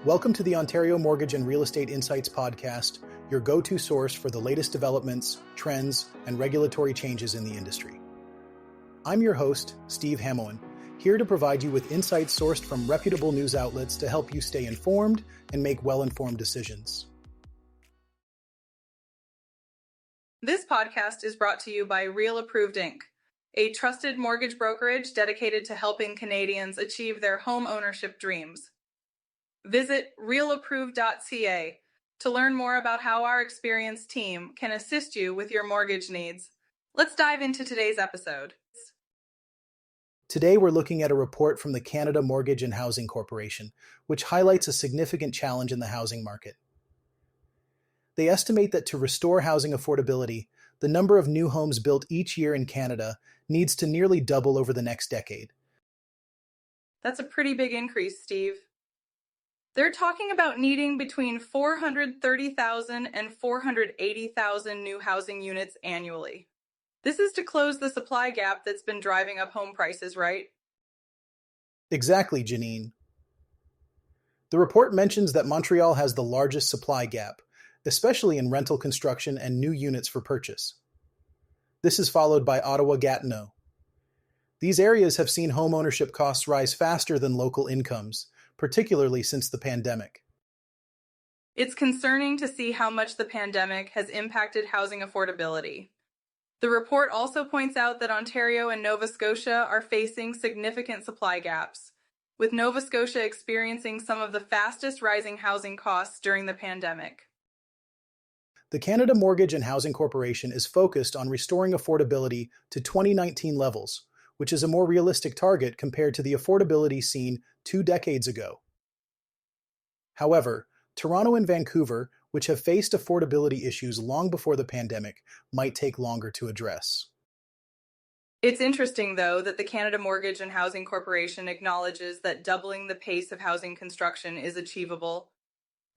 Welcome to the Ontario Mortgage and Real Estate Insights podcast, your go-to source for the latest developments, trends, and regulatory changes in the industry. I'm your host, Steve Hamoen, here to provide you with insights sourced from reputable news outlets to help you stay informed and make well-informed decisions. This podcast is brought to you by Royal LePage Inc., a trusted mortgage brokerage dedicated to helping Canadians achieve their home ownership dreams. Visit realapprove.ca to learn more about how our experienced team can assist you with your mortgage needs. Let's dive into today's episode. Today, we're looking at a report from the Canada Mortgage and Housing Corporation, which highlights a significant challenge in the housing market. They estimate that to restore housing affordability, the number of new homes built each year in Canada needs to nearly double over the next decade. That's a pretty big increase, Steve. They're talking about needing between 430,000 and 480,000 new housing units annually. This is to close the supply gap that's been driving up home prices, right? Exactly, Janine. The report mentions that Montreal has the largest supply gap, especially in rental construction and new units for purchase. This is followed by Ottawa-Gatineau. These areas have seen home ownership costs rise faster than local incomes, particularly since the pandemic. It's concerning to see how much the pandemic has impacted housing affordability. The report also points out that Ontario and Nova Scotia are facing significant supply gaps, with Nova Scotia experiencing some of the fastest rising housing costs during the pandemic. The Canada Mortgage and Housing Corporation is focused on restoring affordability to 2019 levels, which is a more realistic target compared to the affordability seen 2 decades ago. However, Toronto and Vancouver, which have faced affordability issues long before the pandemic, might take longer to address. It's interesting, though, that the Canada Mortgage and Housing Corporation acknowledges that doubling the pace of housing construction is achievable,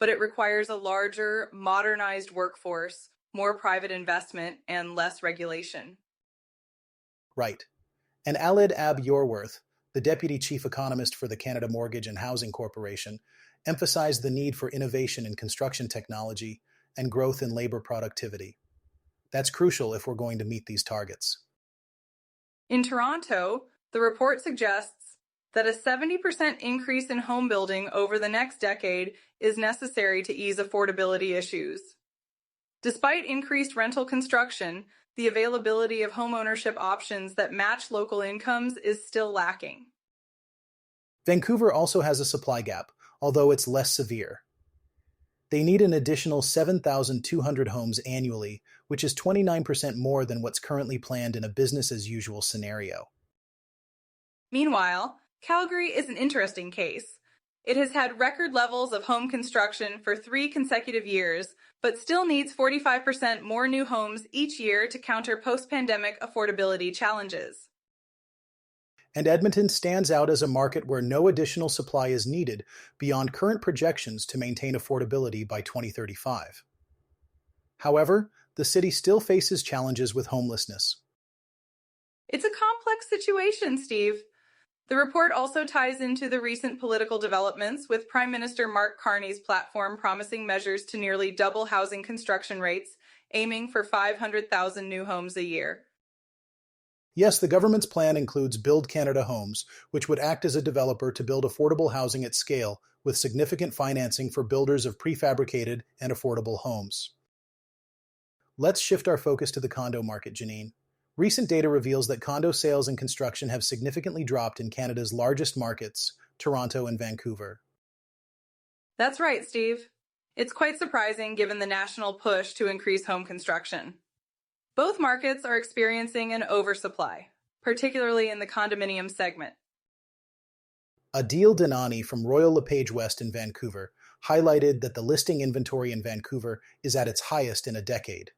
but it requires a larger, modernized workforce, more private investment, and less regulation. Right. And Aled Yorworth, the Deputy Chief Economist for the Canada Mortgage and Housing Corporation, emphasized the need for innovation in construction technology and growth in labor productivity. That's crucial if we're going to meet these targets. In Toronto, the report suggests that a 70% increase in home building over the next decade is necessary to ease affordability issues. Despite increased rental construction, the availability of homeownership options that match local incomes is still lacking. Vancouver also has a supply gap, although it's less severe. They need an additional 7,200 homes annually, which is 29% more than what's currently planned in a business-as-usual scenario. Meanwhile, Calgary is an interesting case. It has had record levels of home construction for 3 consecutive years, but still needs 45% more new homes each year to counter post-pandemic affordability challenges. And Edmonton stands out as a market where no additional supply is needed beyond current projections to maintain affordability by 2035. However, the city still faces challenges with homelessness. It's a complex situation, Steve. The report also ties into the recent political developments, with Prime Minister Mark Carney's platform promising measures to nearly double housing construction rates, aiming for 500,000 new homes a year. Yes, the government's plan includes Build Canada Homes, which would act as a developer to build affordable housing at scale with significant financing for builders of prefabricated and affordable homes. Let's shift our focus to the condo market, Janine. Recent data reveals that condo sales and construction have significantly dropped in Canada's largest markets, Toronto and Vancouver. That's right, Steve. It's quite surprising given the national push to increase home construction. Both markets are experiencing an oversupply, particularly in the condominium segment. Adil Dinani from Royal LePage West in Vancouver highlighted that the listing inventory in Vancouver is at its highest in a decade.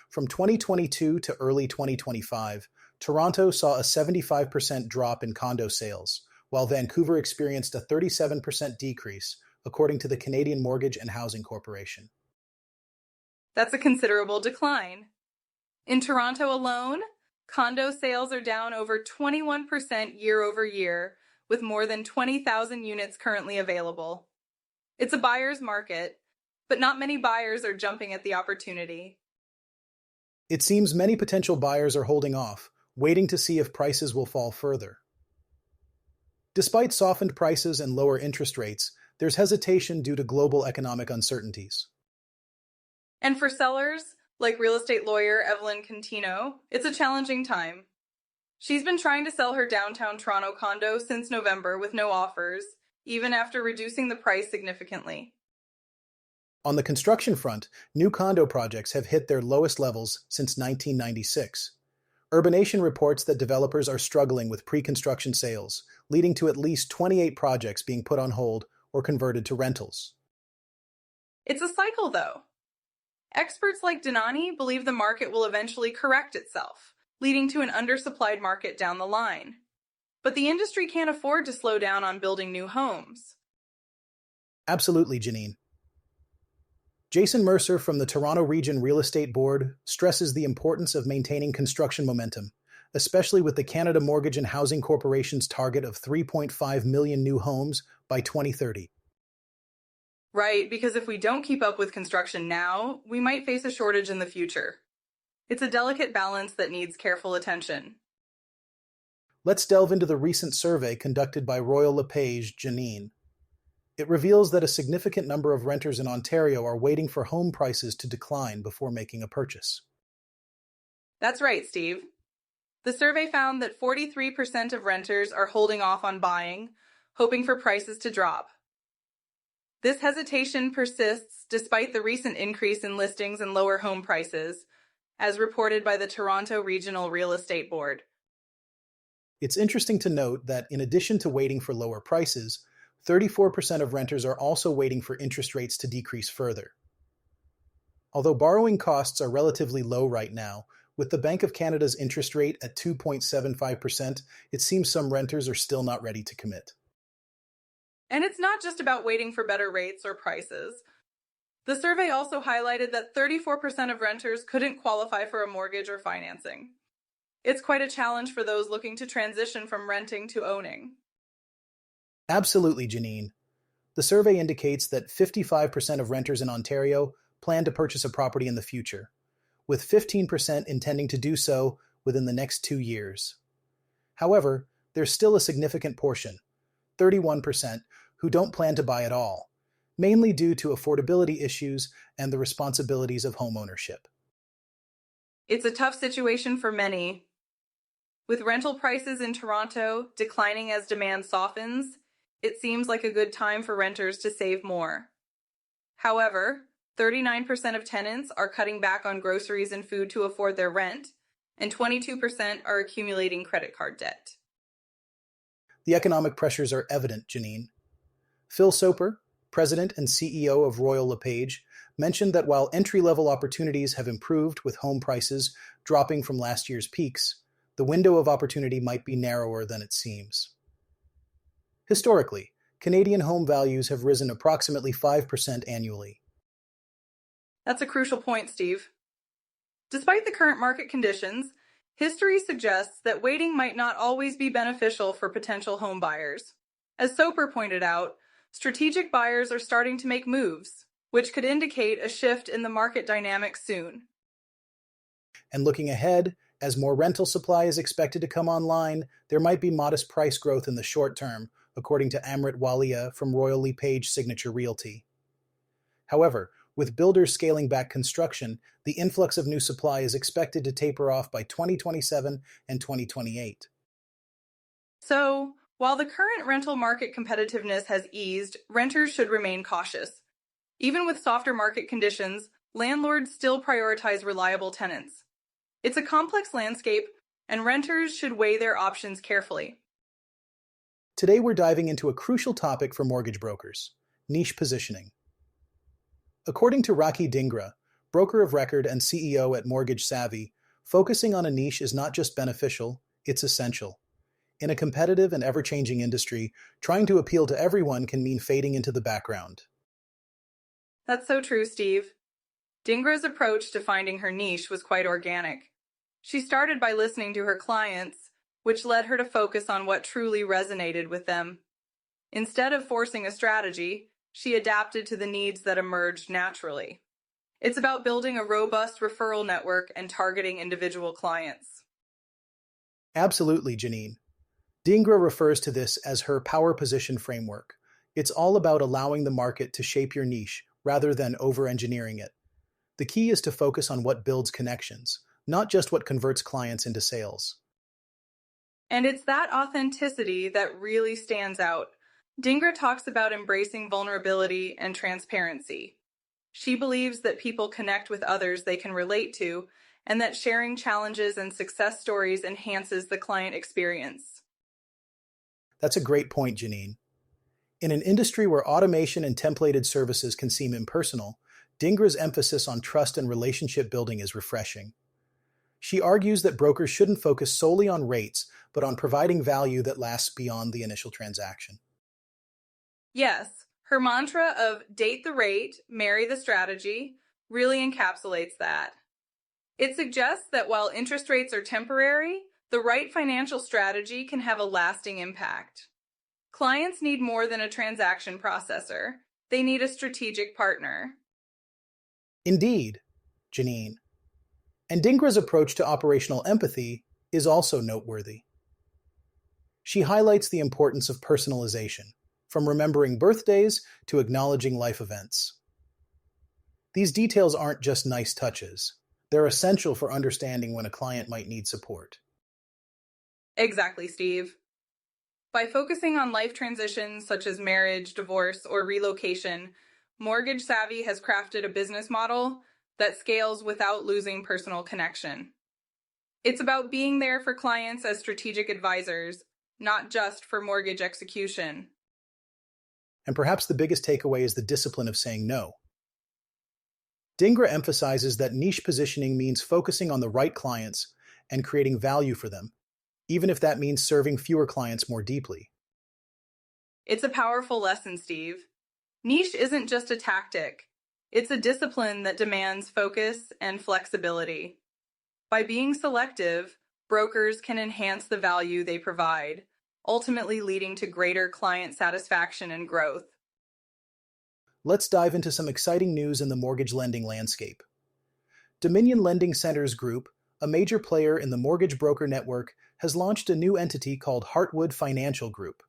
From 2022 to early 2025, Toronto saw a 75% drop in condo sales, while Vancouver experienced a 37% decrease, according to the Canadian Mortgage and Housing Corporation. That's a considerable decline. In Toronto alone, condo sales are down over 21% year over year, with more than 20,000 units currently available. It's a buyer's market, but not many buyers are jumping at the opportunity. It seems many potential buyers are holding off, waiting to see if prices will fall further. Despite softened prices and lower interest rates, there's hesitation due to global economic uncertainties. And for sellers, like real estate lawyer Evelyn Contino, it's a challenging time. She's been trying to sell her downtown Toronto condo since November with no offers, even after reducing the price significantly. On the construction front, new condo projects have hit their lowest levels since 1996. Urbanation reports that developers are struggling with pre-construction sales, leading to at least 28 projects being put on hold or converted to rentals. It's a cycle, though. Experts like Dinani believe the market will eventually correct itself, leading to an undersupplied market down the line. But the industry can't afford to slow down on building new homes. Absolutely, Janine. Jason Mercer from the Toronto Region Real Estate Board stresses the importance of maintaining construction momentum, especially with the Canada Mortgage and Housing Corporation's target of 3.5 million new homes by 2030. Right, because if we don't keep up with construction now, we might face a shortage in the future. It's a delicate balance that needs careful attention. Let's delve into the recent survey conducted by Royal LePage, Janine. It reveals that a significant number of renters in Ontario are waiting for home prices to decline before making a purchase. That's right, Steve. The survey found that 43% of renters are holding off on buying, hoping for prices to drop. This hesitation persists despite the recent increase in listings and lower home prices, as reported by the Toronto Regional Real Estate Board. It's interesting to note that in addition to waiting for lower prices, 34% of renters are also waiting for interest rates to decrease further. Although borrowing costs are relatively low right now, with the Bank of Canada's interest rate at 2.75%, it seems some renters are still not ready to commit. And it's not just about waiting for better rates or prices. The survey also highlighted that 34% of renters couldn't qualify for a mortgage or financing. It's quite a challenge for those looking to transition from renting to owning. Absolutely, Janine. The survey indicates that 55% of renters in Ontario plan to purchase a property in the future, with 15% intending to do so within the next 2 years. However, there's still a significant portion, 31%, who don't plan to buy at all, mainly due to affordability issues and the responsibilities of homeownership. It's a tough situation for many. With rental prices in Toronto declining as demand softens, it seems like a good time for renters to save more. However, 39% of tenants are cutting back on groceries and food to afford their rent, and 22% are accumulating credit card debt. The economic pressures are evident, Janine. Phil Soper, President and CEO of Royal LePage, mentioned that while entry-level opportunities have improved with home prices dropping from last year's peaks, the window of opportunity might be narrower than it seems. Historically, Canadian home values have risen approximately 5% annually. That's a crucial point, Steve. Despite the current market conditions, history suggests that waiting might not always be beneficial for potential home buyers. As Soper pointed out, strategic buyers are starting to make moves, which could indicate a shift in the market dynamics soon. And looking ahead, as more rental supply is expected to come online, there might be modest price growth in the short term, according to Amrit Walia from Royal LePage Signature Realty. However, with builders scaling back construction, the influx of new supply is expected to taper off by 2027 and 2028. So, while the current rental market competitiveness has eased, renters should remain cautious. Even with softer market conditions, landlords still prioritize reliable tenants. It's a complex landscape, and renters should weigh their options carefully. Today we're diving into a crucial topic for mortgage brokers: niche positioning. According to Rakhee Dhingra, broker of record and CEO at Mortgage Savvy, focusing on a niche is not just beneficial, it's essential. In a competitive and ever-changing industry, trying to appeal to everyone can mean fading into the background. That's so true, Steve. Dhingra's approach to finding her niche was quite organic. She started by listening to her clients, which led her to focus on what truly resonated with them. Instead of forcing a strategy, she adapted to the needs that emerged naturally. It's about building a robust referral network and targeting individual clients. Absolutely, Janine. Dhingra refers to this as her power position framework. It's all about allowing the market to shape your niche rather than over-engineering it. The key is to focus on what builds connections, not just what converts clients into sales. And it's that authenticity that really stands out. Dhingra talks about embracing vulnerability and transparency. She believes that people connect with others they can relate to, and that sharing challenges and success stories enhances the client experience. That's a great point, Janine. In an industry where automation and templated services can seem impersonal, Dhingra's emphasis on trust and relationship building is refreshing. She argues that brokers shouldn't focus solely on rates, but on providing value that lasts beyond the initial transaction. Yes, her mantra of date the rate, marry the strategy really encapsulates that. It suggests that while interest rates are temporary, the right financial strategy can have a lasting impact. Clients need more than a transaction processor. They need a strategic partner. Indeed, Janine. And Dhingra's approach to operational empathy is also noteworthy. She highlights the importance of personalization, from remembering birthdays to acknowledging life events. These details aren't just nice touches. They're essential for understanding when a client might need support. Exactly, Steve. By focusing on life transitions such as marriage, divorce, or relocation, Mortgage Savvy has crafted a business model that scales without losing personal connection. It's about being there for clients as strategic advisors, not just for mortgage execution. And perhaps the biggest takeaway is the discipline of saying no. Dhingra emphasizes that niche positioning means focusing on the right clients and creating value for them, even if that means serving fewer clients more deeply. It's a powerful lesson, Steve. Niche isn't just a tactic. It's a discipline that demands focus and flexibility. By being selective, brokers can enhance the value they provide, ultimately leading to greater client satisfaction and growth. Let's dive into some exciting news in the mortgage lending landscape. Dominion Lending Centers Group, a major player in the mortgage broker network, has launched a new entity called Heartwood Financial Group.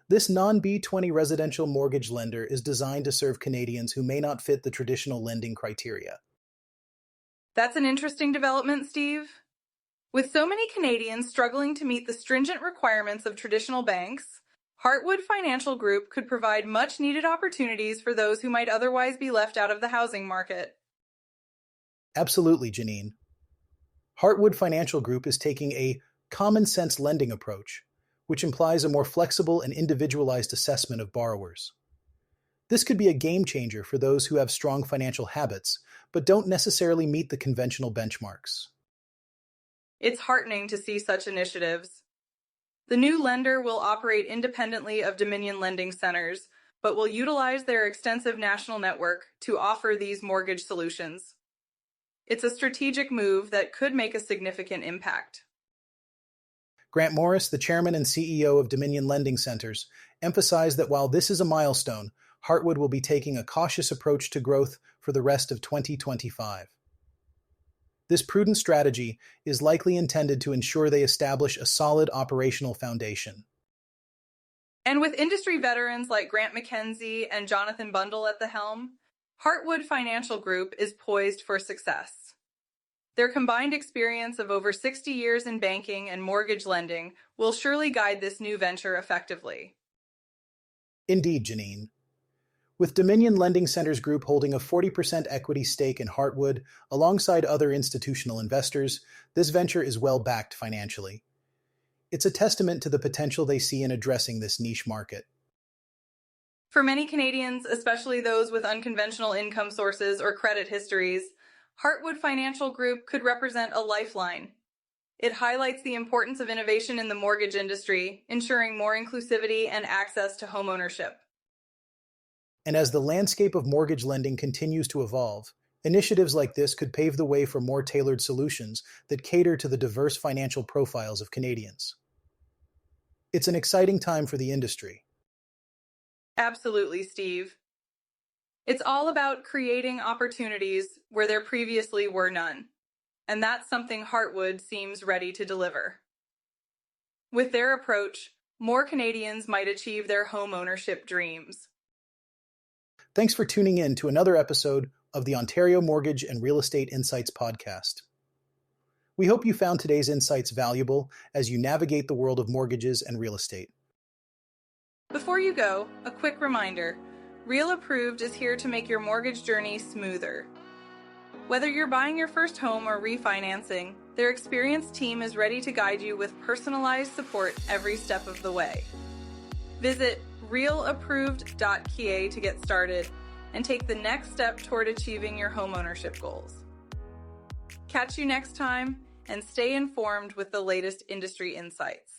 This non-B20 residential mortgage lender is designed to serve Canadians who may not fit the traditional lending criteria. That's an interesting development, Steve. With so many Canadians struggling to meet the stringent requirements of traditional banks, Heartwood Financial Group could provide much-needed opportunities for those who might otherwise be left out of the housing market. Absolutely, Janine. Heartwood Financial Group is taking a common-sense lending approach, which implies a more flexible and individualized assessment of borrowers. This could be a game changer for those who have strong financial habits, but don't necessarily meet the conventional benchmarks. It's heartening to see such initiatives. The new lender will operate independently of Dominion Lending Centers, but will utilize their extensive national network to offer these mortgage solutions. It's a strategic move that could make a significant impact. Grant Morris, the chairman and CEO of Dominion Lending Centers, emphasized that while this is a milestone, Heartwood will be taking a cautious approach to growth for the rest of 2025. This prudent strategy is likely intended to ensure they establish a solid operational foundation. And with industry veterans like Grant McKenzie and Jonathan Bundle at the helm, Heartwood Financial Group is poised for success. Their combined experience of over 60 years in banking and mortgage lending will surely guide this new venture effectively. Indeed, Janine. With Dominion Lending Centers Group holding a 40% equity stake in Heartwood alongside other institutional investors, this venture is well backed financially. It's a testament to the potential they see in addressing this niche market. For many Canadians, especially those with unconventional income sources or credit histories, Heartwood Financial Group could represent a lifeline. It highlights the importance of innovation in the mortgage industry, ensuring more inclusivity and access to homeownership. And as the landscape of mortgage lending continues to evolve, initiatives like this could pave the way for more tailored solutions that cater to the diverse financial profiles of Canadians. It's an exciting time for the industry. Absolutely, Steve. It's all about creating opportunities where there previously were none. And that's something Heartwood seems ready to deliver. With their approach, more Canadians might achieve their home ownership dreams. Thanks for tuning in to another episode of the Ontario Mortgage and Real Estate Insights podcast. We hope you found today's insights valuable as you navigate the world of mortgages and real estate. Before you go, a quick reminder. Real Approved is here to make your mortgage journey smoother. Whether you're buying your first home or refinancing, their experienced team is ready to guide you with personalized support every step of the way. Visit realapproved.ca to get started and take the next step toward achieving your homeownership goals. Catch you next time and stay informed with the latest industry insights.